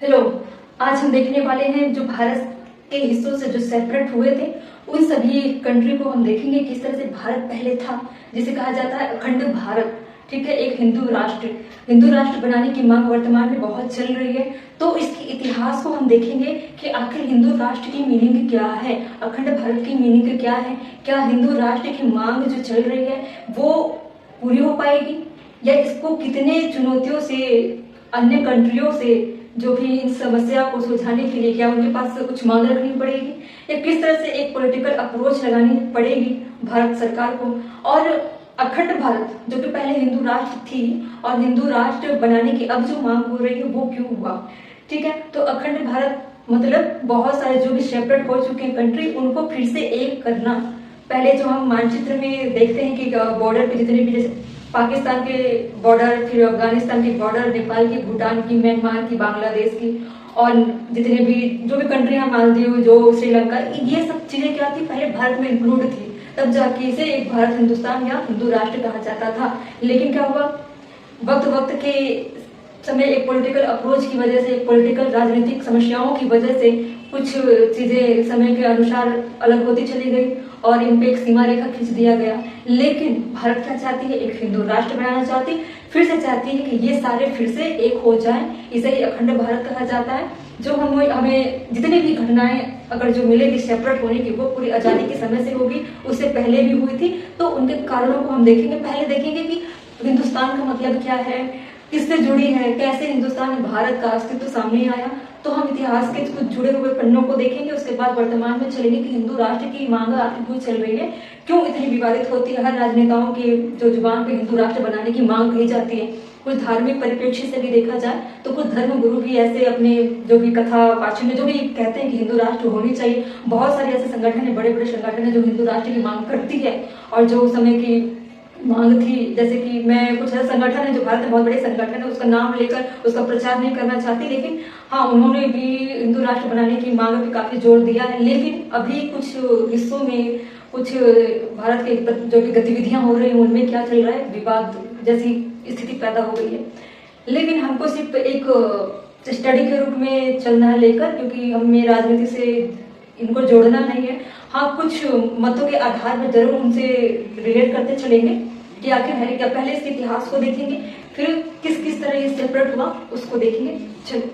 Hello. आज हम देखने वाले हैं जो भारत के हिस्सों से जो सेपरेट हुए थे उन सभी कंट्री को हम देखेंगे किस तरह से भारत पहले था, जिसे कहा जाता है अखंड भारत। ठीक है, एक हिंदू राष्ट्र बनाने की मांग वर्तमान में बहुत चल रही है। तो इसके इतिहास को हम देखेंगे कि आखिर हिंदू राष्ट्र की मीनिंग क्या है, अखंड भारत की मीनिंग क्या है, क्या हिंदू राष्ट्र की मांग जो चल रही है वो पूरी हो पाएगी, या इसको कितने चुनौतियों से, अन्य कंट्रियों से जो भी इन समस्या को सुलझाने के लिए क्या उनके पास कुछ मांग रखनी पड़ेगी, या किस तरह से एक पॉलिटिकल अप्रोच लगानी पड़ेगी भारत सरकार को। और अखंड भारत जो कि पहले हिंदू राष्ट्र थी और हिंदू राष्ट्र बनाने की अब जो मांग हो रही है वो क्यों हुआ। ठीक है, तो अखंड भारत मतलब बहुत सारे जो भी सेपरेट हो चुके हैं कंट्री उनको फिर से एक करना। पहले जो हम मानचित्र में देखते हैं कि बॉर्डर पे जितने भी, जैसे पाकिस्तान के बॉर्डर, फिर अफगानिस्तान के बॉर्डर, नेपाल की, भूटान की, म्यांमार की, बांग्लादेश की, और जितने भी जो भी कंट्री हैं, मालदीव, जो श्रीलंका, ये सब चीजें क्या थी, पहले भारत में इंक्लूड थी। तब जाके इसे एक भारत हिंदुस्तान या हिंदू राष्ट्र कहा जाता था। लेकिन क्या हुआ, वक्त वक्त के समय एक पॉलिटिकल अप्रोच की वजह से, पॉलिटिकल राजनीतिक समस्याओं की वजह से कुछ चीजें समय के अनुसार अलग होती चली गई और इन पे एक सीमा रेखा खींच दिया गया। लेकिन भारत क्या चाहती है, एक हिंदू राष्ट्र बनाना चाहती, फिर से चाहती है कि ये सारे फिर से एक हो जाएं। इसे ही अखंड भारत कहा जाता है। जो हमें जितनी भी घटनाएं अगर जो मिलेगी सेपरेट होने की, वो पूरी आजादी के समय से होगी, उससे पहले भी हुई थी। तो उनके कारणों को हम देखेंगे। पहले देखेंगे कि हिंदुस्तान का मतलब क्या है, किससे जुड़ी है, कैसे हिंदुस्तान भारत का अस्तित्व सामने आया। तो हम इतिहास के कुछ जुड़े हुए पन्नों को देखेंगे। उसके बाद वर्तमान में चलेंगे कि हिंदू राष्ट्र की मांग आखिर क्यों चल रही है, क्यों इतनी विवादित होती है। हर राजनेताओं की जो जुबान पे हिंदू राष्ट्र बनाने की मांग कही जाती है। कुछ धार्मिक परिप्रेक्ष्य से भी देखा जाए तो कुछ धर्म गुरु भी ऐसे अपने जो भी कथा वाचन में जो भी कहते हैं कि हिंदू राष्ट्र होनी चाहिए। बहुत सारे ऐसे संगठन है, बड़े बड़े संगठन है जो हिंदू राष्ट्र की मांग करती है। और जो उस समय की मांग थी, जैसे कि मैं कुछ ऐसे संगठन है जो भारत में बहुत बड़े संगठन है, उसका नाम लेकर उसका प्रचार नहीं करना चाहती, लेकिन हाँ, उन्होंने भी हिंदू राष्ट्र बनाने की मांग पे काफी जोर दिया है। लेकिन अभी कुछ हिस्सों में, कुछ भारत के जो भी गतिविधियां हो रही है उनमें क्या चल रहा है, विवाद जैसी स्थिति पैदा हो गई है। लेकिन हमको सिर्फ एक स्टडी के रूप में चलना है लेकर, क्योंकि हमें राजनीति से इनको जोड़ना नहीं है। हाँ, कुछ मतों के आधार पर जरूर उनसे रिलेट करते चलेंगे कि आखिर है क्या। पहले इसके इतिहास को देखेंगे, फिर किस किस तरह ये सेपरेट हुआ उसको देखेंगे। चलो,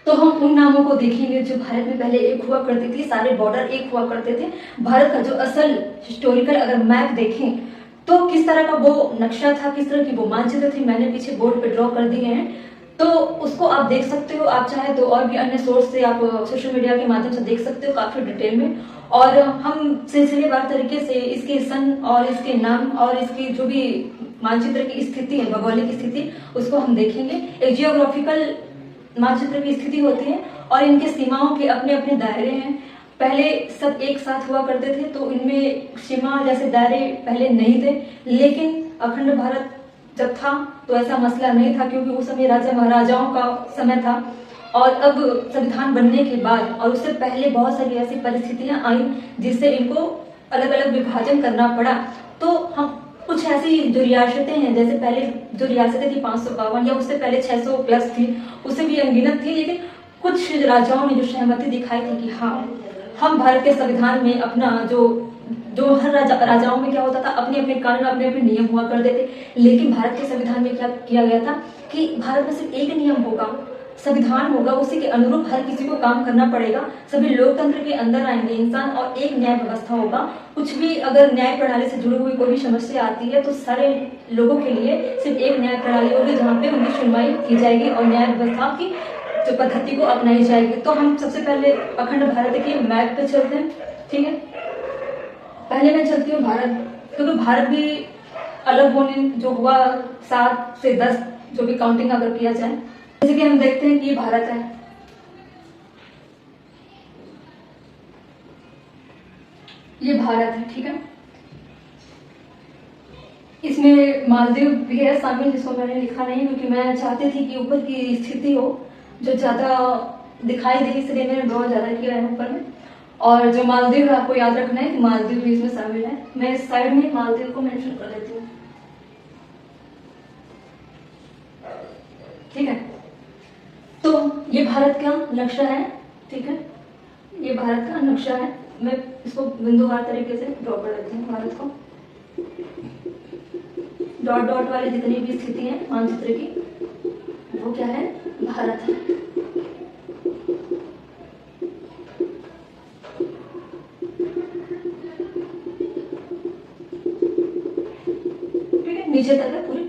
तो हम उन नामों को देखेंगे जो भारत में पहले एक हुआ करती थी, सारे बॉर्डर एक हुआ करते थे। भारत का जो असल हिस्टोरिकल अगर मैप देखें तो किस तरह का वो नक्शा था, किस तरह की वो मानचित्र थी, मैंने पीछे बोर्ड पे ड्रॉ कर दिए हैं। तो उसको आप देख सकते हो, आप चाहे तो और भी अन्य सोर्स से आप सोशल मीडिया के माध्यम से देख सकते हो काफी डिटेल में। और हम सिलसिलेवार तरीके से इसके सन और इसके नाम और इसकी जो भी मानचित्र की स्थिति है, भौगोलिक स्थिति, उसको हम देखेंगे। एक जियोग्राफिकल मानचित्र की स्थिति होती है और इनके सीमाओं के अपने अपने दायरे हैं। पहले सब एक साथ हुआ करते थे तो इनमें सीमा जैसे दायरे पहले नहीं थे। लेकिन अखंड भारत जब था तो ऐसा मसला नहीं था, क्योंकि उस समय राजा महाराजाओं का समय था। और अब संविधान बनने के बाद और उससे पहले बहुत सारी ऐसी परिस्थितियां आई जिससे इनको अलग अलग विभाजन करना पड़ा। तो हम कुछ ऐसी जो रियासतें हैं, जैसे पहले जो रियासतें थी 552 या उससे पहले 600 प्लस थी, उससे भी अनगिनत थी। लेकिन कुछ राजाओं ने जो सहमति दिखाई थी कि हाँ, हम भारत के संविधान में अपना जो हर राजाओं में क्या होता था, अपने अपने कानून, अपने अपने नियम हुआ करते थे। लेकिन भारत के संविधान में क्या किया गया था कि भारत में सिर्फ एक नियम होगा, संविधान होगा, उसी के अनुरूप हर किसी को काम करना पड़ेगा। सभी लोकतंत्र के अंदर आएंगे इंसान और एक न्याय व्यवस्था होगा। कुछ भी अगर न्याय प्रणाली से जुड़ी हुई कोई भी समस्या आती है तो सारे लोगों के लिए सिर्फ एक न्याय प्रणाली होगी जहाँ पे उनकी सुनवाई की जाएगी और न्याय व्यवस्था की जो पद्धति को अपनाई जाएगी। तो हम सबसे पहले अखंड भारत के मैप पे चलते हैं। ठीक है, पहले मैं चलती हूँ भारत, क्योंकि भारत भी अलग होने जो हुआ 7 से 10 जो भी काउंटिंग अगर किया जाए, जैसे कि हम देखते हैं कि ये भारत है, ये भारत है। ठीक है, इसमें मालदीव भी है शामिल, जिसको मैंने लिखा नहीं क्योंकि मैं चाहती थी कि ऊपर की स्थिति हो जो ज्यादा दिखाई दे, इसलिए मैंने ड्रॉ ज्यादा किया है ऊपर में। और जो मालदीव है आपको याद रखना है कि मालदीव भी इसमें शामिल है। मैं इस साइड में मालदीव को मेंशन कर देती हूँ। ठीक है, तो ये भारत का नक्शा है, ठीक है, ये भारत का नक्शा है। मैं इसको बिंदुवार तरीके से ड्रॉ कर देती हूँ। भारत को डॉट डॉट वाली जितनी भी स्थिति है मानचित्र की, वो क्या है, भारत है। ठीक है, नीचे तक है पूरी।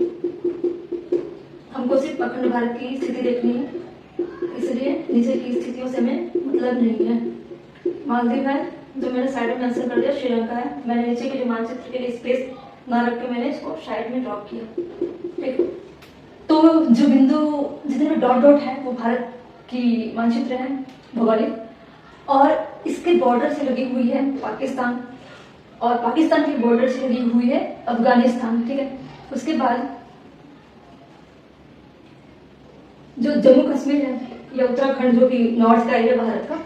हमको सिर्फ अखंड भारत की स्थिति देखनी है, इसलिए नीचे की स्थितियों से हमें मतलब नहीं है। मालदीव है जो मैंने साइड में मेंशन कर दिया, श्रीलंका है। मैंने नीचे के मानचित्र के लिए स्पेस ना रख के मैंने इसको साइड में ड्रॉप किया। ठीक, तो जो बिंदु जितने में डॉट डॉट है वो भारत की मानचित्र है भौगोलिक, और इसके बॉर्डर से लगी हुई है पाकिस्तान, और पाकिस्तान के बॉर्डर से लगी हुई है अफगानिस्तान। ठीक है, उसके बाद जो जम्मू कश्मीर है या उत्तराखंड जो कि नॉर्थ का एरिया भारत का,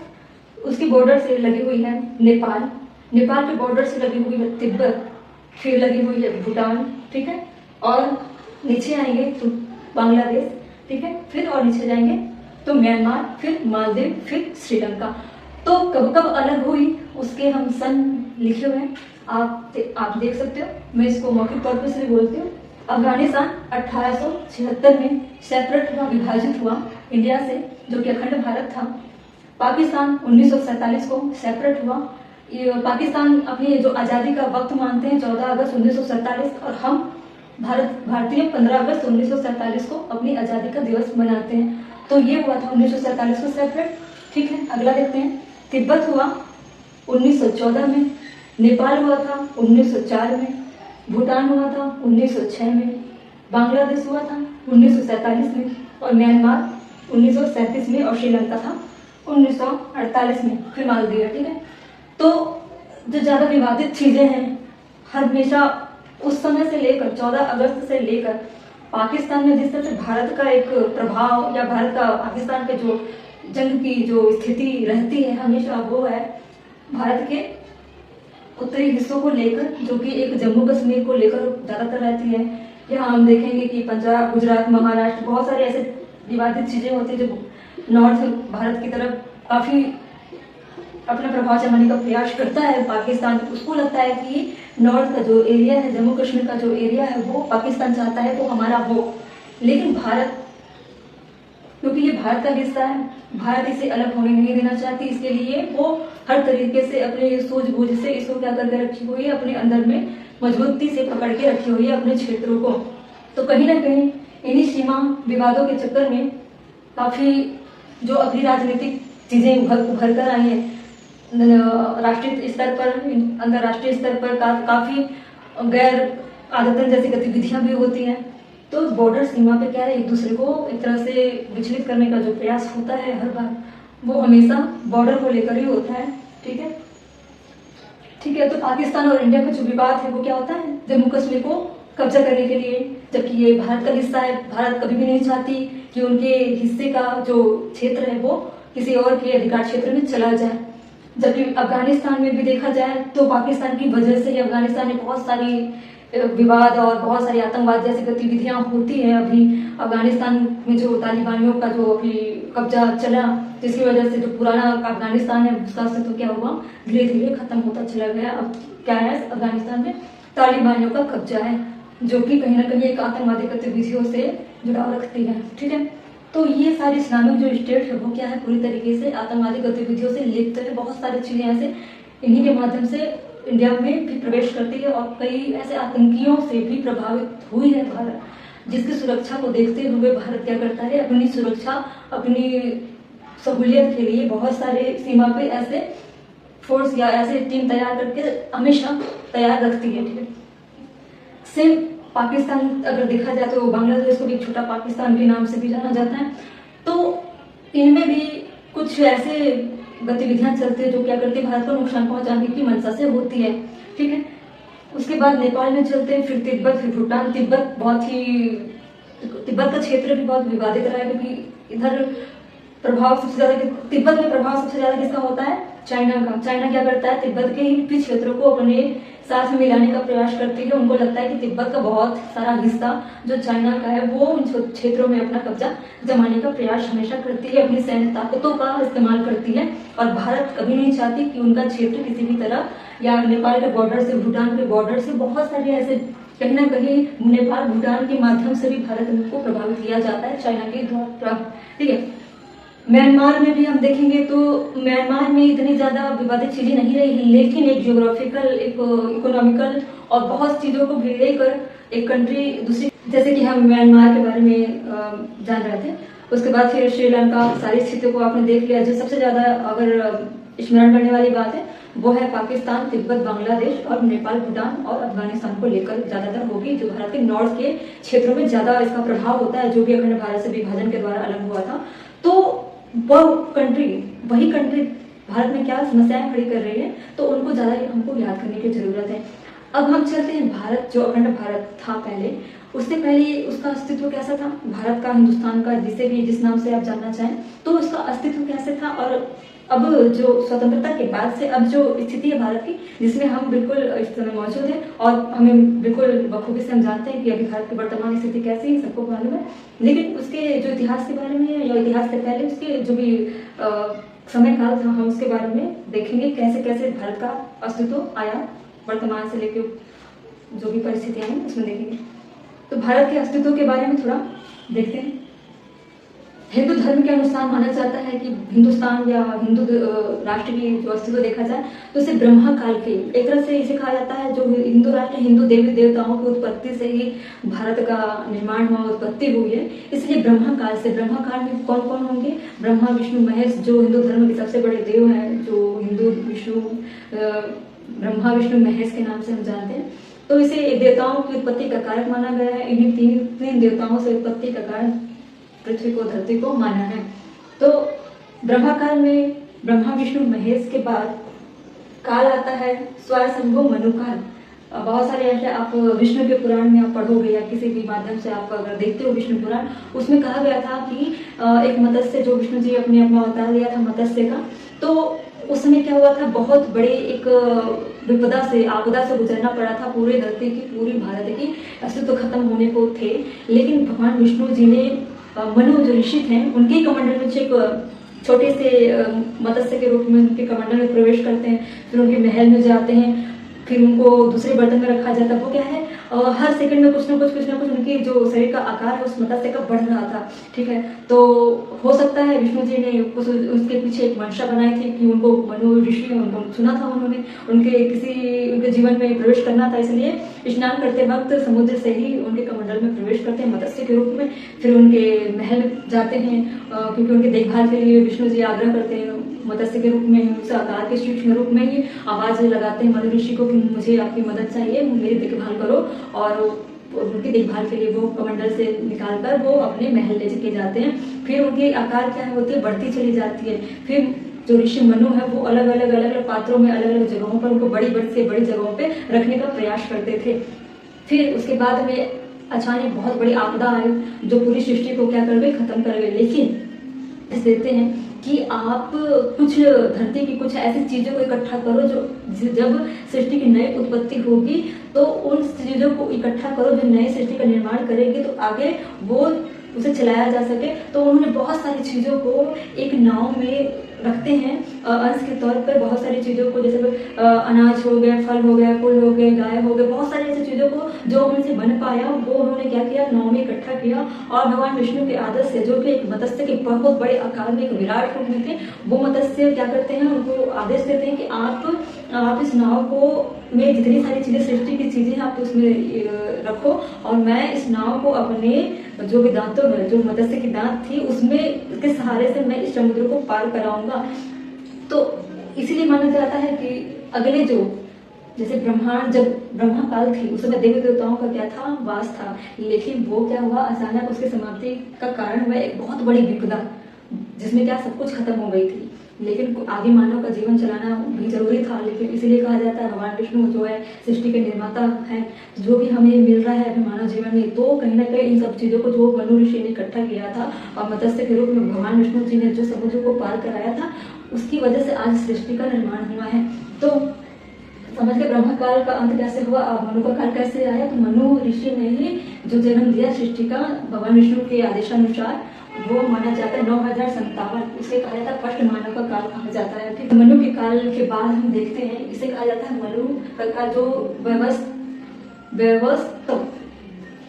उसकी बॉर्डर से लगी हुई है नेपाल, नेपाल के बॉर्डर से लगी हुई है तिब्बत, फिर लगी हुई है भूटान। ठीक है, और नीचे आएंगे तो बांग्लादेश। ठीक है, फिर और नीचे जाएंगे तो म्यांमार, फिर मालदीव, फिर श्रीलंका। तो कब कब अलग हुई उसके हम सन लिखे हुए हैं, आप देख सकते हो। मैं इसको मौखिक तौर पर से बोलती हूँ। अफगानिस्तान 1876 में सेपरेट हुआ, विभाजित हुआ इंडिया से, जो कि अखंड भारत था। पाकिस्तान 1947 को सेपरेट हुआ। पाकिस्तान अपनी जो आज़ादी का वक्त मानते हैं 14 अगस्त 1947, और हम भारतीय 15 अगस्त 1947 को अपनी आज़ादी का दिवस मनाते हैं। तो ये हुआ था 1947 को सेपरेट। ठीक है, अगला देखते हैं। तिब्बत हुआ 1914 में, नेपाल हुआ था 1904 में, भूटान हुआ था 1906 में, बांग्लादेश हुआ था 1947 में, और म्यांमार 1937 में, और श्रीलंका था 1948 में, फिर मालदीव। ठीक है, तो जो ज़्यादा विवादित चीज़ें हैं हमेशा उस समय से लेकर 14 अगस्त से लेकर पाकिस्तान में जिस तरह से भारत का एक प्रभाव या भारत का पाकिस्तान के जो जंग की जो स्थिति रहती है, हमेशा वो है भारत के उत्तरी हिस्सों को लेकर, जो कि एक जम्मू कश्मीर को लेकर ज़्यादातर रहती है। यहाँ हम देखेंगे कि पंजाब, गुजरात, महाराष्ट्र, बहुत सारे ऐसे विवादित चीज़ें होती है जो नॉर्थ भारत की तरफ काफ़ी अपना प्रभाव जमाने का प्रयास करता है पाकिस्तान। उसको लगता है कि नॉर्थ का जो एरिया है, जम्मू कश्मीर का जो एरिया है, वो पाकिस्तान चाहता है वो हमारा हो। लेकिन भारत, क्योंकि ये भारत का हिस्सा है, भारत इसे अलग होने नहीं देना चाहती, इसके लिए वो हर तरीके से अपने सूझबूझ से इसको क्या करके रखी हुई है, अपने अंदर में मजबूती से पकड़ के रखी हुई है अपने क्षेत्रों को। तो कहीं ना कहीं इन्हीं सीमा विवादों के चक्कर में काफी जो अभी राजनीतिक चीजें उभर कर आई है, राष्ट्रीय स्तर पर, अंतर्राष्ट्रीय स्तर पर काफी गैर आदतन जैसी गतिविधियां भी होती हैं। तो बॉर्डर सीमा पे क्या है, एक दूसरे को एक तरह से विचलित करने का जो प्रयास होता है हर बार, वो हमेशा बॉर्डर को लेकर ही होता है। ठीक है, ठीक है। तो पाकिस्तान और इंडिया का जो विवाद है वो क्या होता है, जम्मू कश्मीर को कब्जा करने के लिए, जबकि ये भारत का हिस्सा है। भारत कभी भी नहीं चाहती कि उनके हिस्से का जो क्षेत्र है वो किसी और के अधिकार क्षेत्र में चला जाए। जबकि अफगानिस्तान में भी देखा जाए तो पाकिस्तान की वजह से ही अफगानिस्तान में बहुत सारी विवाद और बहुत सारी आतंकवाद जैसी गतिविधियां होती हैं। अभी अफगानिस्तान में जो तालिबानियों का जो अभी कब्जा चला, जिसकी वजह से जो पुराना अफगानिस्तान है उसका अस्तित्व क्या हुआ, धीरे धीरे खत्म होता चला गया। अब क्या है, अफगानिस्तान में तालिबानियों का कब्जा है, जो कि कहीं ना कहीं एक आतंकवादी गतिविधियों से जुड़ाव रखती है। ठीक है, तो ये सारी इस्लामिक जो स्टेट है वो क्या है, पूरी तरीके से आतंकवादी गतिविधियों से लिप्त है। बहुत सारी चीजें ऐसे इन्हीं के माध्यम से इंडिया में भी प्रवेश करती है, और कई ऐसे आतंकियों से भी प्रभावित हुई है भारत, जिसकी सुरक्षा को देखते हुए भारत क्या करता है, अपनी सुरक्षा, अपनी सहूलियत के लिए बहुत सारे सीमा पे ऐसे फोर्स या ऐसे टीम तैयार करके हमेशा तैयार रखती है। ठीक है, सेम पाकिस्तान अगर देखा जाए तो बांग्लादेश को भी छोटा पाकिस्तान के नाम से भी जाना जाता है। तो इनमें भी कुछ ऐसे गतिविधियां चलती है जो क्या करती है, भारत को नुकसान पहुंचाने की मंशा से होती है। ठीक है, उसके बाद नेपाल में चलते हैं, फिर तिब्बत, फिर भूटान। तिब्बत का क्षेत्र भी बहुत विवादित रहा है, क्योंकि इधर प्रभाव सबसे ज्यादा, तिब्बत में प्रभाव सबसे ज्यादा किसका होता है, चाइना का। चाइना क्या करता है, तिब्बत के ही क्षेत्रों को अपने साथ में मिलाने का प्रयास करती है। उनको लगता है कि तिब्बत का बहुत सारा हिस्सा जो चाइना का है वो उन क्षेत्रों में अपना कब्जा जमाने का प्रयास हमेशा करती है, अपनी सैन्य ताकतों का इस्तेमाल करती है। और भारत कभी नहीं चाहती कि उनका क्षेत्र किसी भी तरह, या नेपाल के बॉर्डर से, भूटान के बॉर्डर से, बहुत सारे ऐसे कहीं ना कहीं नेपाल भूटान के माध्यम से भी भारत को प्रभावित किया जाता है चाइना के द्वारा। ठीक है, म्यांमार में भी हम देखेंगे तो म्यांमार में इतनी ज्यादा विवादित चीजें नहीं रही है, लेकिन एक जियोग्राफिकल, एक इकोनॉमिकल और बहुत चीजों को भी लेकर एक कंट्री दूसरी, जैसे कि हम म्यांमार के बारे में जान रहे थे। उसके बाद फिर श्रीलंका, सारी स्थितियों को आपने देख लिया। जो सबसे ज्यादा अगर स्मरण करने वाली बात है वो है पाकिस्तान, तिब्बत, बांग्लादेश और नेपाल, भूटान और अफगानिस्तान को लेकर ज्यादातर होगी, जो भारत के नॉर्थ के क्षेत्रों में ज्यादा इसका प्रभाव होता है, जो भी अखंड भारत से विभाजन के द्वारा अलग हुआ था। तो वह कंट्री, वही कंट्री भारत में क्या समस्याएं खड़ी कर रही है, तो उनको ज्यादा हमको याद करने की जरूरत है। अब हम चलते हैं भारत, जो अखंड भारत था पहले, उससे पहले उसका अस्तित्व कैसा था, भारत का, हिंदुस्तान का, जिसे भी जिस नाम से आप जानना चाहें, तो उसका अस्तित्व कैसे था। और अब जो स्वतंत्रता के बाद से अब जो स्थिति है भारत की, जिसमें हम बिल्कुल इस समय मौजूद हैं और हमें बिल्कुल बखूबी से हम जानते हैं कि अभी भारत की वर्तमान स्थिति कैसी है, सबको मालूम है। लेकिन उसके जो इतिहास के बारे में या इतिहास से पहले उसके जो भी समय काल था, हम उसके बारे में देखेंगे कैसे कैसे भारत का अस्तित्व आया, वर्तमान से लेकर जो भी परिस्थितियां हैं उसमें देखेंगे। तो भारत के अस्तित्व के बारे में थोड़ा देखते हैं। हिंदू धर्म के अनुसार माना जाता है कि हिंदुस्तान या हिंदू राष्ट्र की जो अस्तित्व देखा जाए तो इसे ब्रह्मा काल के, एक तरह से इसे कहा जाता है, जो हिंदू राष्ट्र, हिंदू देवी देवताओं की उत्पत्ति से ही भारत का निर्माण हुआ, उत्पत्ति हुई है। इसलिए ब्रह्मा काल से, ब्रह्मा काल में कौन कौन होंगे, ब्रह्मा, विष्णु, महेश, जो हिंदू धर्म के सबसे बड़े देव हैं, जो हिंदू विष्णु, ब्रह्मा, विष्णु, महेश के नाम से हम जानते हैं। तो इसे देवताओं की उत्पत्ति का कारक माना गया है। इन्हीं तीन देवताओं से उत्पत्ति का कारण पृथ्वी को, धरती को माना है। तो ब्रह्मा काल में ब्रह्मा, विष्णु, महेश के बाद काल आता है स्वयंभू मनु काल। बहुत सारे ऐसे आप विष्णु के पुराण में आप पढ़ोगे या किसी भी माध्यम से आप अगर देखते हो विष्णु पुराण, उसमें कहा गया था कि एक मत्स्य, जो विष्णु जी अपने अपना अवतार लिया था मत्स्य का, तो उस समय क्या हुआ था, बहुत बड़े एक विपदा से, आपदा से गुजरना पड़ा था। पूरे धरती की, पूरी भारत की अस्तित्व खत्म होने को थे। लेकिन भगवान विष्णु जी ने मनु जो ऋषि थे, उनके कमंडल में एक छोटे से मत्स्य के रूप में उनके कमंडल में प्रवेश करते हैं, फिर उनके महल में जाते हैं, फिर उनको दूसरे बर्तन में रखा जाता है। वो क्या है, हर सेकंड में कुछ ना कुछ उनकी जो शरीर का आकार है उस मत्स्य का बढ़ रहा था। ठीक है, तो हो सकता है विष्णु जी ने उसके पीछे एक मंशा बनाई थी कि उनको मनु ऋषि, उनको सुना था उन्होंने, उनके जीवन में प्रवेश करना था, इसलिए स्नान करते वक्त समुद्र से ही उनके कमंडल में प्रवेश करते हैं मत्स्य के रूप में। फिर उनके महल जाते हैं, क्योंकि उनके देखभाल के लिए विष्णु जी आग्रह करते हैं मत्स्य के रूप में, उस आकार के सूक्ष्म रूप में ही आवाज लगाते हैं मनु ऋषि को कि मुझे आपकी मदद चाहिए, मेरी देखभाल करो। और उनकी देखभाल के लिए वो कमंडल से निकालकर वो अपने महल ले के जाते हैं। फिर उनके आकार क्या होती है, बढ़ती चली जाती है। फिर जो ऋषि मनु है वो अलग अलग पात्रों में, अलग अलग जगहों पर उनको बड़ी से बड़ी जगहों पे रखने का प्रयास करते थे। फिर उसके बाद में अचानक बहुत बड़ी आपदा आई जो पूरी सृष्टि को क्या कर गई, खत्म कर गई। लेकिन देते हैं कि आप कुछ धरती की कुछ ऐसी चीजों को इकट्ठा करो जो जब सृष्टि की नई उत्पत्ति होगी तो उन चीजों को इकट्ठा करो जो नई सृष्टि का निर्माण करेगी, तो आगे वो उसे चलाया जा सके। तो उन्होंने बहुत सारी चीजों को एक नाव में रखते हैं अंश के तौर पर, बहुत सारी चीजों को, जैसे अनाज हो गया, फल हो गया, फूल हो गए, गाय हो गए, बहुत सारी ऐसी चीजों को जो उनसे बन पाया वो उन्होंने क्या किया, नाव में इकट्ठा किया। और भगवान विष्णु के आदेश से, जो कि एक मत्स्य के बहुत बड़े आकार में, एक विराट रूप में थे, वो मत्स्य क्या करते हैं, उनको आदेश देते हैं कि आप इस नाव को में जितनी सारी चीजें, सृष्टि की चीजें आप उसमें रखो और मैं इस नाव को अपने जो भी दांतों में, जो मत्स्य की दांत थी उसमें के सहारे से मैं इस समुद्र को पार कराऊंगा। तो इसीलिए माना जाता है कि अगले जो, जैसे ब्रह्मांड, जब ब्रह्मा काल थी उस समय देवी देवताओं का क्या था, वास था। लेकिन वो क्या हुआ, अचानक उसकी समाप्ति का कारण हुआ एक बहुत बड़ी विपदा, जिसमें क्या सब कुछ खत्म हो गई थी। लेकिन आगे मानव का जीवन चलाना भी जरूरी था। लेकिन इसलिए कहा जाता है भगवान विष्णु जो है सृष्टि के निर्माता है, जो भी हमें मिल रहा है अभी मानव जीवन में, तो कहीं ना कहीं इन सब चीजों को जो मनु ऋषि ने इकट्ठा किया था और मत्स्य के रूप में भगवान विष्णु जी ने जो समुद्र को पार कराया था, उसकी वजह से आज सृष्टि का निर्माण हुआ है। तो समझ के ब्रह्म काल का अंत कैसे हुआ, मनु का काल कैसे आया। तो मनु ऋषि ने ही जो जन्म दिया सृष्टि का भगवान विष्णु के आदेशानुसार, वो माना जाता है 9057, इसे कहा जाता है फर्स्ट मानव का काल कहा जाता है। ठीक, मनु के काल के बाद हम देखते हैं, इसे कहा जाता है मनु का जो व्यवस्थ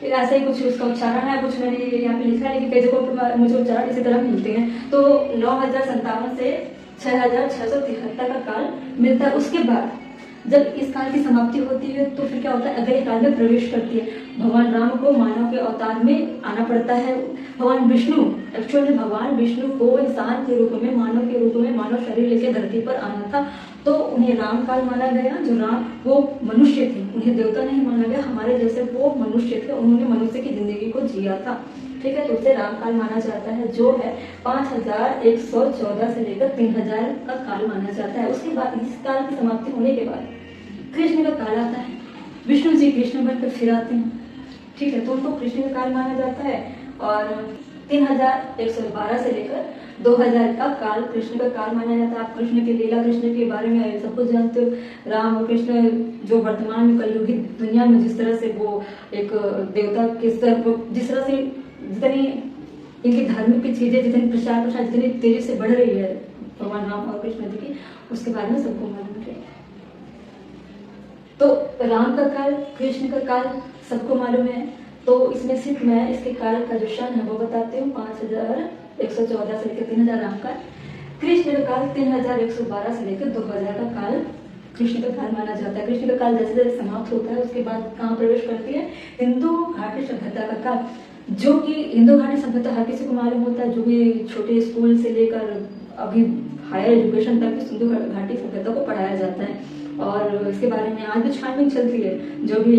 ऐसा ही कुछ उसका उच्चारण है, कुछ मैंने यहाँ पे लिखा है, लेकिन कई जगहों मुझे उच्चारण इसी तरह मिलते हैं। तो 9057 से 6673 का काल मिलता है। उसके बाद जब इस काल की समाप्ति होती है तो फिर क्या होता है, अगले काल में प्रवेश करती है। भगवान राम को मानव के अवतार में आना पड़ता है। भगवान विष्णु, एक्चुअली भगवान विष्णु को इंसान के रूप में, मानव के रूप में, मानव शरीर लेकर धरती पर आना था, तो उन्हें राम काल माना गया। जो राम वो मनुष्य थे, उन्हें देवता नहीं माना गया, हमारे जैसे वो मनुष्य थे, उन्होंने मनुष्य की जिंदगी को जिया था। ठीक है, तो उसे राम काल माना जाता है, जो है 5114 से लेकर 3000 का काल माना जाता है। उसके बाद इस काल की समाप्ति होने के बाद कृष्ण का काल आता है। विष्णु जी कृष्ण बनकर फिर आते हैं। ठीक है, तो उनको कृष्ण का काल माना जाता है। और 3112 से लेकर 2000 का काल कृष्ण का काल माना जाता है। आप कृष्ण की लीला, कृष्ण के बारे में सब कुछ जानते हो। राम और कृष्ण जो वर्तमान में कलयुगी दुनिया में जिस तरह से वो एक देवता के स्तर पर, जिस तरह से जितनी इनकी धार्मिक की चीजें, जितनी प्रचार जितनी तेजी से बढ़ रही है भगवान राम और कृष्ण जी की, उसके बारे में सबको मालूम है। तो राम का काल, कृष्ण का काल सबको मालूम है। तो इसमें सिर्फ मैं इसके काल का जो क्षण है वो बताती हूँ। 5114 से लेकर 3000 राम काल। कृष्ण का काल 3112 से लेकर 2000 का काल कृष्ण का काल माना जाता है। कृष्ण का काल जैसे जैसे समाप्त होता है उसके बाद कहाँ प्रवेश करती है, हिंदू घाटी सभ्यता का काल, जो कि हिंदू घाटी सभ्यता हर किसी को मालूम होता है। जो भी छोटे स्कूल से लेकर अभी हायर एजुकेशन तक सिंधु घाटी सभ्यता को पढ़ाया जाता है। और इसके बारे में आज भी छानबीन चलती है। जो भी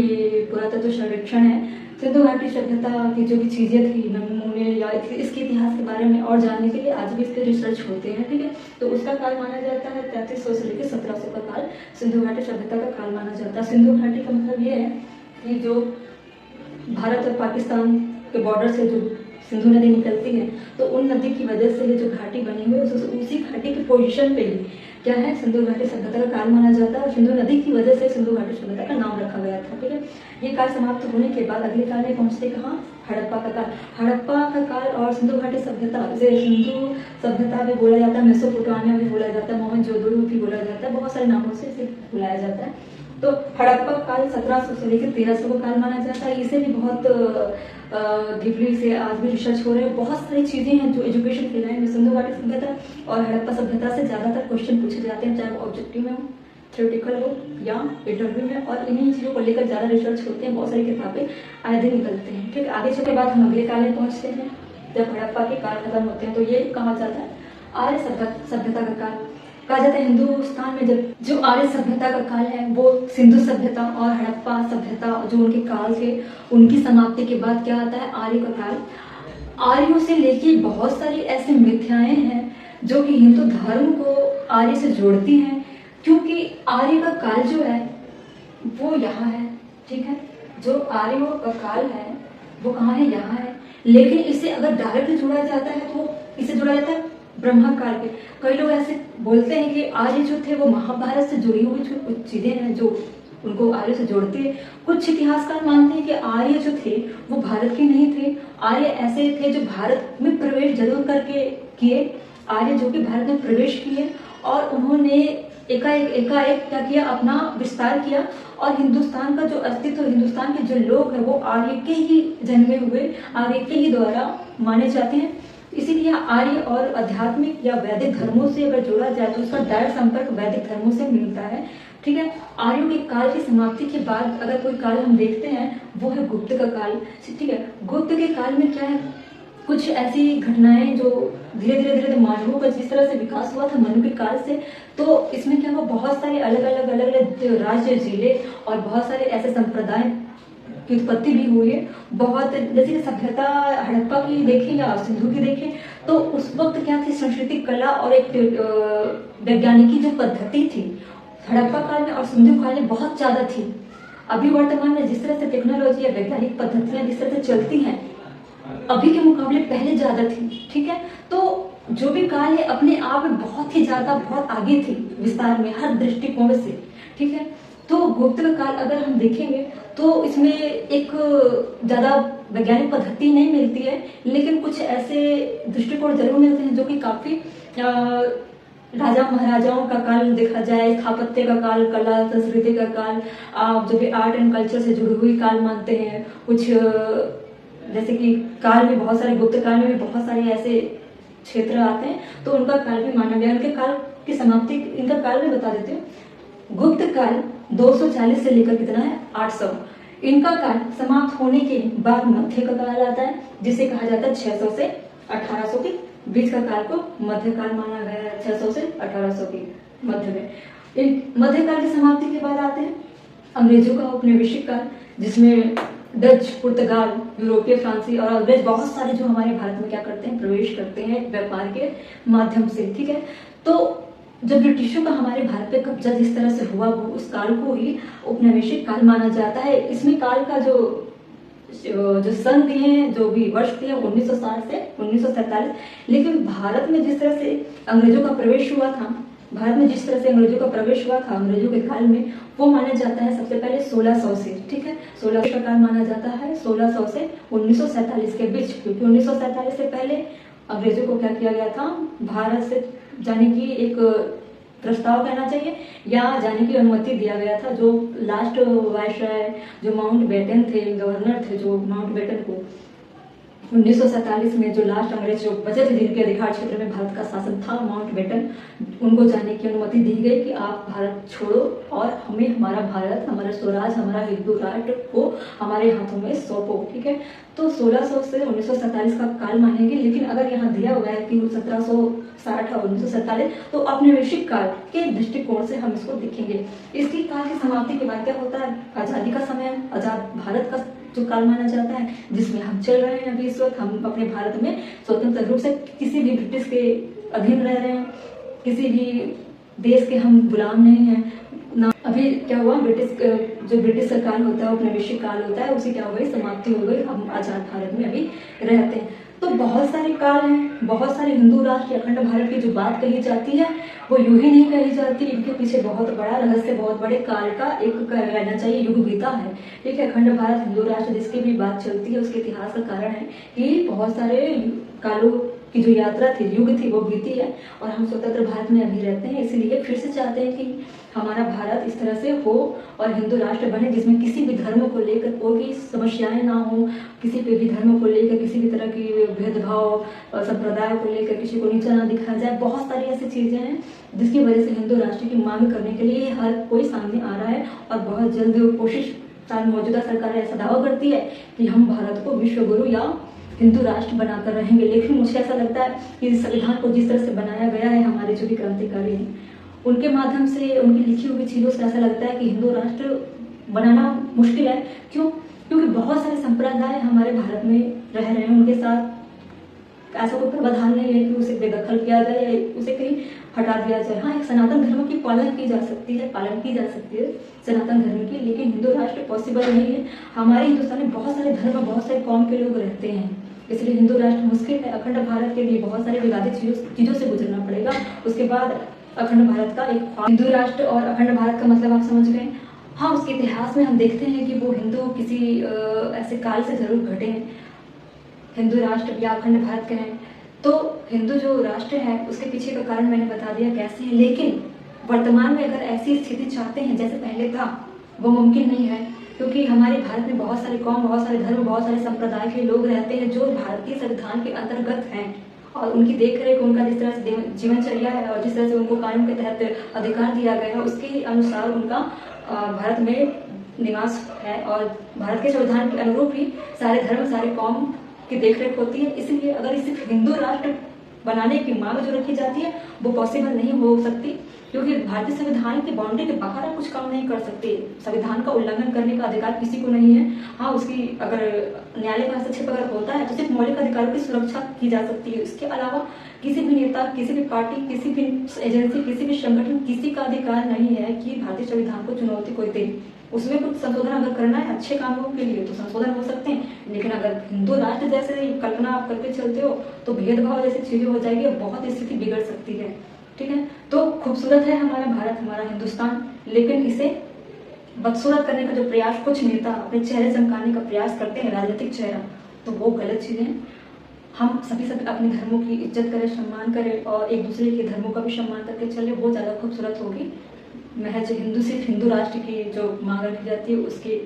पुरातत्व सर्वेक्षण है, सिंधु घाटी सभ्यता की जो भी चीजें थी, नमूने या इसके इतिहास के बारे में और जानने के लिए आज भी इसके रिसर्च होते हैं। ठीक है, तो उसका काल माना जाता है 3300 से लेकर 1700 का काल सिंधु घाटी सभ्यता का काल माना जाता है। सिंधु घाटी का मतलब ये है कि जो भारत और पाकिस्तान के बॉर्डर से जो सिंधु नदी निकलती है, तो उन नदी की वजह से ये जो घाटी बनी हुई है, उसी घाटी की पोजीशन पे ही क्या है, सिंधु घाटी सभ्यता का काल माना जाता है। और सिंधु नदी की वजह से सिंधु घाटी सभ्यता का नाम रखा गया था। ठीक है, ये काल समाप्त होने के बाद अगले काल में पहुंचते कहाँ, हड़प्पा का काल। हड़प्पा का काल और सिंधु घाटी सभ्यता, इसे सिंधु सभ्यता भी बोला जाता है, मेसोपोटामिया भी बोला जाता है, मोहनजोदड़ो भी बोला जाता है, बहुत सारे नामों से इसे बुलाया जाता है। तो हड़प्पा काल 1700 से लेकर 1300 का काल माना जाता है। इसे भी बहुत डीपली से आज भी रिसर्च हो रहे हैं। बहुत सारी चीजें हैं जो एजुकेशन के लाइन में सिंधु घाटी सभ्यता और हड़प्पा सभ्यता से ज्यादातर क्वेश्चन पूछे जाते हैं, चाहे वो ऑब्जेक्टिव में हो, थ्योरेटिकल हो या इंटरव्यू में, और इन्हीं चीजों को लेकर ज्यादा रिसर्च होते हैं। बहुत सारी किताबें आए दिन निकलते हैं। ठीक है, आगे चलने के बाद हम अगले काल में पहुंचते हैं जब हड़प्पा के काल खत्म होते हैं। तो ये कहा जाता है आर्य सभ्यता का काल। कहा जाता है हिंदुस्तान में जब जो आर्य सभ्यता का काल है वो सिंधु सभ्यता और हड़प्पा सभ्यता जो उनके काल थे, उनकी समाप्ति के बाद क्या आता है, आर्य का काल। आर्यों से लेके बहुत सारी ऐसी मिथ्याएं हैं जो कि हिंदू धर्म को आर्य से जोड़ती हैं, क्योंकि आर्य का काल जो है वो यहाँ है। ठीक है, जो आर्यों का काल है वो कहाँ है, यहाँ है। लेकिन इसे अगर डायरेक्ट जोड़ा जाता है तो इसे जोड़ा जाता है ब्रह्मा काल के। कई लोग ऐसे बोलते हैं कि आर्य जो थे वो महाभारत से जुड़ी हुई जो कुछ चीजें हैं जो उनको आर्य से जोड़ती है। कुछ इतिहासकार मानते हैं कि आर्य जो थे वो भारत के नहीं थे। आर्य ऐसे थे जो भारत में प्रवेश जरूर करके किए, आर्य जो कि भारत में प्रवेश किए और उन्होंने एकाएक क्या किया, अपना विस्तार किया और हिंदुस्तान का जो अस्तित्व, हिंदुस्तान के जो लोग हैं वो आर्य के ही जन्मे हुए, आर्य के ही द्वारा माने जाते हैं। इसीलिए आर्य और आध्यात्मिक या वैदिक धर्मों से अगर जोड़ा जाए तो उसका डायरेक्ट संपर्क वैदिक धर्मों से मिलता है। ठीक है, आर्यों के काल की समाप्ति के बाद अगर कोई काल हम देखते हैं वो है गुप्त का काल। ठीक है, गुप्त के काल में क्या है, कुछ ऐसी घटनाएं जो धीरे धीरे मानवों का जिस तरह से विकास हुआ था मनु के काल से, तो इसमें क्या हुआ, बहुत सारे अलग अलग राज्य, जिले और बहुत सारे ऐसे संप्रदाय की उत्पत्ति भी हुई है। बहुत जैसे कि सभ्यता हड़प्पा की देखें या सिंधु की देखें तो उस वक्त क्या थी, संस्कृति, कला और एक वैज्ञानिकी जो पद्धति थी हड़प्पा काल में और सिंधु काल में बहुत ज्यादा थी। अभी वर्तमान में जिस तरह से टेक्नोलॉजी या वैज्ञानिक पद्धतियां जिस तरह से चलती हैं अभी के मुकाबले पहले ज्यादा थी। ठीक है, तो जो भी काल है अपने आप में बहुत ही ज्यादा बहुत आगे थी विस्तार में हर दृष्टिकोण से। ठीक है, तो गुप्त का काल अगर हम देखेंगे तो इसमें एक ज्यादा वैज्ञानिक पद्धति नहीं मिलती है, लेकिन कुछ ऐसे दृष्टिकोण जरूर मिलते हैं जो कि काफी राजा महाराजाओं का काल देखा जाए, स्थापत्य का काल, कला संस्कृति का काल, आप जो भी आर्ट एंड कल्चर से जुड़ी हुई काल मानते हैं। कुछ जैसे कि काल में बहुत सारे, गुप्त काल में भी बहुत सारे ऐसे क्षेत्र आते हैं, तो उनका काल भी माना गया। उनके काल की समाप्ति, इनका काल भी बता देते हैं। गुप्त काल 240 से लेकर कितना है 800। इनका काल समाप्त होने के बाद मध्य का काल आता है, जिसे कहा जाता है 600 से 1800 के बीच का काल को मध्य काल माना गया है। 600 से 1800 के मध्य में इन मध्य काल की समाप्ति के बाद आते हैं अंग्रेजों का औपनिवेशिक काल, जिसमें डच, पुर्तगाल, यूरोपीय, फ्रांसी और अंग्रेज बहुत सारे जो हमारे भारत में क्या करते हैं, प्रवेश करते हैं व्यापार के माध्यम से। ठीक है, तो जब ब्रिटिशों का हमारे भारत पे कब्जा जिस तरह से हुआ, वो उस काल को ही औपनिवेशिक काल माना जाता है। इसमें काल का जो सन दिए हैं, जो भी वर्ष दिए 1960 से 1947, लेकिन भारत में जिस तरह से अंग्रेजों का प्रवेश हुआ था, अंग्रेजों के काल में, वो माना जाता है सबसे पहले 1600 से। ठीक है, 1600 का काल माना जाता है 1600 से 1947 के बीच, क्योंकि 1947 से पहले अंग्रेजों को क्या किया गया था, भारत से जाने की एक प्रस्ताव कहना चाहिए या जाने की अनुमति दिया गया था। जो लास्ट वायसराय जो माउंट बेटन थे, गवर्नर थे, जो माउंट बेटन को 1947 में जो लास्ट अंग्रेज जो बचे थे, जिनके अधिकार क्षेत्र में भारत का शासन था, माउंट बेटन, उनको जाने की अनुमति दी गई कि आप भारत छोड़ो और हमें हमारा भारत, हमारा स्वराज, हमारा हिंदू राष्ट्र को हमारे हाथों में सौंपो। ठीक है, तो 1600 से 1947 का काल मानेंगे, लेकिन अगर यहाँ दिया हुआ है कि 1760 और 1947, तो औपनिवेशिक काल के दृष्टिकोण से हम इसको देखेंगे। इसकी काल की समाप्ति के बाद क्या होता है, आजादी का समय, आजाद भारत का जो काल माना जाता है, जिसमें हम चल रहे हैं अभी इस वक्त। हम अपने भारत में स्वतंत्र रूप से किसी भी ब्रिटिश के अधीन रह रहे हैं, किसी भी देश के हम गुलाम नहीं हैं ना। अभी क्या हुआ, जो ब्रिटिश का काल होता है, औपनिवेशिक काल होता है, उसी क्या हो गई, समाप्ति हो गई। हम आजाद भारत में अभी रहते हैं। तो बहुत सारे काल हैं, बहुत सारे हिंदू राष्ट्र, अखंड भारत की जो बात कही जाती है वो यूं ही नहीं कही जाती, इनके पीछे बहुत बड़ा रहस्य, बहुत बड़े काल का एक कहना चाहिए युग बीता है। ठीक है, अखंड भारत हिंदू राष्ट्र जिसकी भी बात चलती है, उसके इतिहास का कारण है कि बहुत सारे कालों की जो यात्रा थी, युग थी, वो बीती है और हम स्वतंत्र भारत में अभी रहते हैं। इसीलिए फिर से चाहते हैं कि हमारा भारत इस तरह से हो और हिंदू राष्ट्र बने, जिसमें किसी भी धर्म को लेकर कोई भी समस्याएं ना हो, किसी पे भी धर्म को लेकर किसी भी तरह की भेदभाव, संप्रदाय को लेकर किसी को नीचा ना दिखाया जाए। बहुत सारी ऐसी चीजें हैं जिसकी वजह से हिंदू राष्ट्र की मांग करने के लिए हर कोई सामने आ रहा है और बहुत जल्द कोशिश मौजूदा सरकार ऐसा दावा करती है कि हम भारत को विश्व गुरु या हिंदू राष्ट्र बनाकर रहेंगे। लेकिन मुझे ऐसा लगता है कि संविधान को जिस तरह से बनाया गया है, हमारे जो भी क्रांतिकारी हैं, उनके माध्यम से, उनकी लिखी हुई चीजों से ऐसा लगता है कि हिंदू राष्ट्र बनाना मुश्किल है। क्यों? क्योंकि बहुत सारे संप्रदाय हमारे भारत में रह रहे हैं, उनके साथ ऐसा कोई प्रावधान नहीं है कि उसे बेदखल किया जाए या उसे कहीं हटा दिया जाए। हाँ, एक सनातन धर्म की पालन की जा सकती है सनातन धर्म की, लेकिन हिंदू राष्ट्र पॉसिबल नहीं है। हमारे हिंदुस्तान में बहुत सारे धर्म, बहुत सारे कौम के लोग रहते हैं, इसलिए हिंदू राष्ट्र मुश्किल है। अखंड भारत के लिए बहुत सारे विवादित चीजों से गुजरना पड़ेगा, उसके बाद अखंड भारत का एक हिंदू राष्ट्र। और अखंड भारत का मतलब आप समझ गए। हाँ, उसके इतिहास में हम देखते हैं कि वो हिंदू किसी ऐसे काल से जरूर घटे हैं, हिंदू राष्ट्र या अखंड भारत के हैं। तो हिंदू जो राष्ट्र है उसके पीछे का कारण मैंने बता दिया कैसे है, लेकिन वर्तमान में अगर ऐसी स्थिति चाहते हैं जैसे पहले था, वो मुमकिन नहीं है, क्योंकि हमारे भारत में बहुत सारे कौम, बहुत सारे धर्म, बहुत सारे संप्रदाय के लोग रहते हैं जो भारतीय संविधान के अंतर्गत हैं और उनकी देखरेख, उनका जिस तरह से जीवनचर्या है और जिस तरह से उनको कानून के तहत अधिकार दिया गया है, उसके अनुसार उनका भारत में निवास है और भारत के संविधान के अनुरूप ही सारे धर्म, सारे कौम की देखरेख होती है। इसलिए अगर सिर्फ हिंदू राष्ट्र बनाने की मांग जो रखी जाती है वो पॉसिबल नहीं हो सकती, क्योंकि भारतीय संविधान की बाउंड्री के बाहर आप कुछ काम नहीं कर सकते। संविधान का उल्लंघन करने का अधिकार किसी को नहीं है। हाँ, उसकी अगर न्यायालय का हस्तक्षेप अगर होता है तो सिर्फ मौलिक अधिकारों की सुरक्षा की जा सकती है। इसके अलावा किसी भी नेता, किसी भी पार्टी, किसी भी एजेंसी, किसी भी संगठन, किसी का अधिकार नहीं है कि भारतीय संविधान को चुनौती कोई दे। उसमें कुछ संशोधन अगर करना है अच्छे कामों के लिए तो संशोधन हो सकते हैं, लेकिन अगर हिंदू राष्ट्र जैसे कल्पना आप करके चलते हो तो भेदभाव जैसी चीजें हो जाएगी और बहुत स्थिति बिगड़ सकती है। ठीक है, तो खूबसूरत है हमारा भारत, हमारा हिंदुस्तान, लेकिन इसे बदसूरत करने का जो प्रयास कुछ नेता अपने चेहरे चमकाने का प्रयास करते हैं, राजनीतिक चेहरा, तो वो गलत चीज़ें हैं। हम सभी अपने धर्मों की इज्जत करें, सम्मान करें और एक दूसरे के धर्मों का भी सम्मान करके चले, वो ज़्यादा खूबसूरत होगी। महज सिर्फ हिंदू राष्ट्र की जो मांग रखी जाती है उसके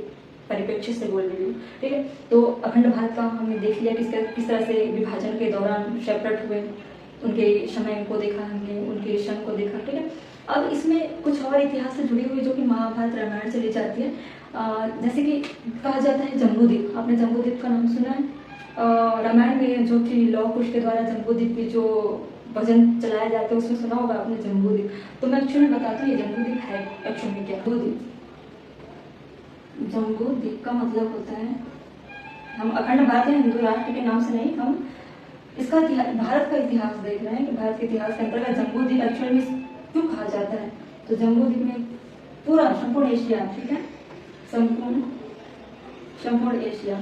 परिप्रेक्ष्य से बोल रही हूँ, ठीक है। तो अखंड भारत का हमने देख लिया किस तरह से विभाजन के दौरान सेपरेट हुए, उनके समय को देखा हमने, उनके क्षण को देखा, ठीक है। अब इसमें कुछ और इतिहास से जुड़ी हुई जो कि महाभारत रामायण से ली जाती है। जैसे कि कहा जाता है जम्बूद्वीप, आपने जम्बूद्वीप का नाम सुना है? रामायण में जो कि लौह कुश के द्वारा जम्बूद्वीप की जो भजन चलाया जाता है उसमें सुना होगा आपने जम्बूद्वीप। तो मैं एक्चुअली बताती हूँ ये जम्बूद्वीप है एक्चुअली क्या। जम्बूद्वीप का मतलब होता है, हम अखंड भारत या हिंदू राष्ट्र के नाम से नहीं, हम इसका भारत का इतिहास देख रहे हैं कि भारत के इतिहास के अंतर्गत जम्बूद्वीप एक्चुअली में क्यों कहा जाता है। तो जम्बूद्वीप में पूरा संपूर्ण एशिया, ठीक है, संपूर्ण एशिया,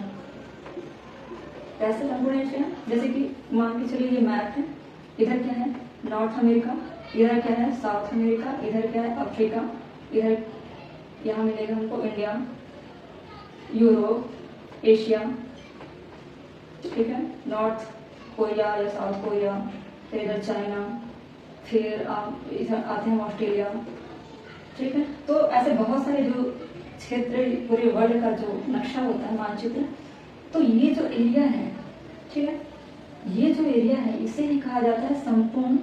कैसे संपूर्ण एशिया, जैसे कि मान के चलिए ये मैप है, इधर क्या है नॉर्थ अमेरिका, इधर क्या है साउथ अमेरिका, इधर क्या है अफ्रीका, इधर यहाँ मिलेगा हमको इंडिया, यूरोप, एशिया, ठीक है, नॉर्थ कोरिया या साउथ कोरिया, फिर इधर चाइना, फिर आप इधर आते हैं ऑस्ट्रेलिया, ठीक है। तो ऐसे बहुत सारे जो क्षेत्र पूरे वर्ल्ड का जो नक्शा होता है, मानचित्र, तो ये जो एरिया है, ठीक है, ये जो एरिया है इसे ही कहा जाता है संपूर्ण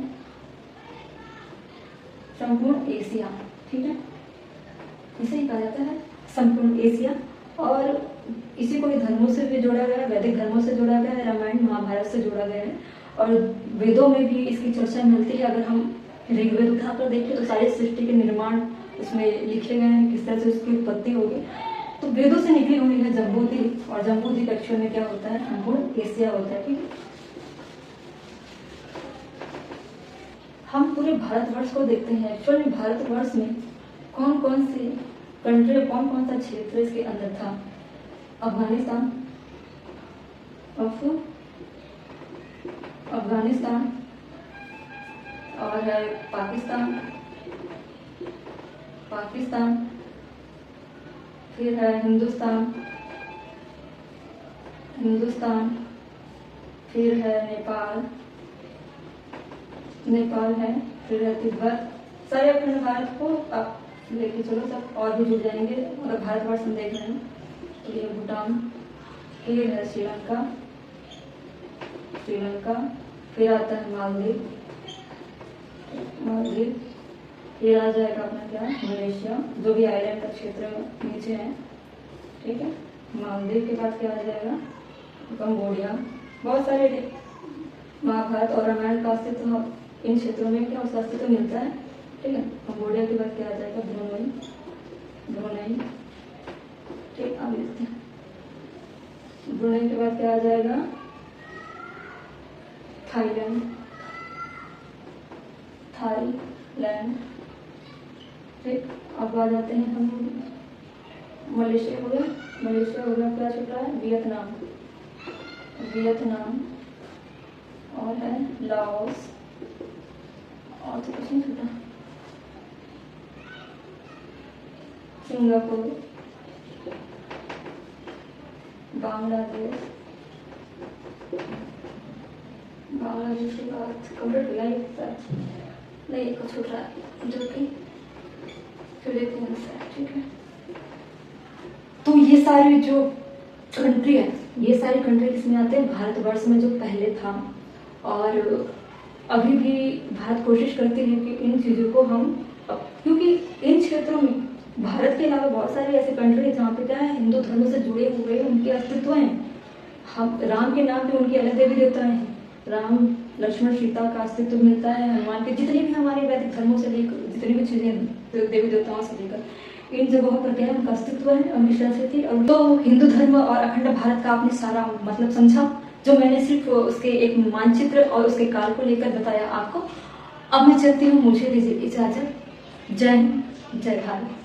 एशिया, ठीक है, इसे ही कहा जाता है संपूर्ण एशिया। और इसी को धर्मों से भी जोड़ा गया है, वैदिक धर्मों से जोड़ा गया है, रामायण महाभारत से जोड़ा गया है, और वेदों में भी इसकी चर्चा मिलती है। अगर हम ऋग्वेद उठाकर देखें तो सारी सृष्टि के निर्माण उसमें लिखे गए हैं, किस तरह से उसकी उत्पत्ति होगी, तो वेदों से निकली हुई है जम्बूद्वीप। और जम्बूद्वीप एक्चुअल में क्या होता है, संपूर्ण एशिया होता है, ठीक है। हम पूरे भारतवर्ष को देखते हैं, एक्चुअल में भारतवर्ष में कौन कौन सी कंट्री, कौन कौन सा क्षेत्र इसके अंदर था। अफगानिस्तान और है पाकिस्तान, फिर है हिंदुस्तान, फिर है नेपाल है, फिर है तिब्बत। सारे अखंड भारत को आप लेके चलो, सब और भी जुड़ जाएंगे। अगर भारतवर्ष हम देख रहे हैं तो ये भूटान, फिर है श्रीलंका, फिर आता है मालदीव, फिर आ जाएगा अपना क्या मलेशिया, जो भी आइलैंड का क्षेत्र नीचे है, ठीक है। मालदीव के बाद क्या आ जाएगा कंबोडिया। बहुत सारे महाभारत और रामायण का अस्तित्व इन क्षेत्रों में क्या उसका अस्तित्व मिलता है, ठीक है। कंबोडिया के बाद क्या आ जाएगा ब्रुनई, ठीक, अब लिखते हैं। ब्रुनई के बाद क्या आ जाएगा थाईलैंड, ठीक। अब आ जाते हैं हम मलेशिया हो गया, क्या छूट रहा है वियतनाम और है लाओस, और तो कुछ नहीं छूटा, सिंगापुर, बांग्लादेश की बात कंप्लीट हो गया, नहीं एक छूट रहा है जो कि फिलीपींस है, ठीक है। तो ये सारी जो कंट्री है, ये सारी कंट्री किसमें आते हैं, भारतवर्ष में जो पहले था। और अभी भी भारत कोशिश करती है कि इन चीज़ों को हम, क्योंकि इन क्षेत्रों में भारत के अलावा बहुत सारे ऐसे कंट्री है जहाँ पे क्या है हिंदू धर्म से जुड़े हुए उनके अस्तित्व हैं। हम राम के नाम पे उनके अलग देवी देवता हैं, राम लक्ष्मण सीता का अस्तित्व मिलता है, हनुमान के, जितने भी हमारे वैदिक धर्मों से लेकर जितनी भी चीज़ें देवी देवताओं से लेकर इन जगहों पर क्या है उनका अस्तित्व है, उनकी शरारत थी। और तो हिंदू धर्म और अखंड भारत का आपने सारा मतलब समझा, जो मैंने सिर्फ उसके एक मानचित्र और उसके काल को लेकर बताया आपको। अब मैं चलती हूँ, मुझे दीजिए इजाजत। जय हिंद, जय भारत।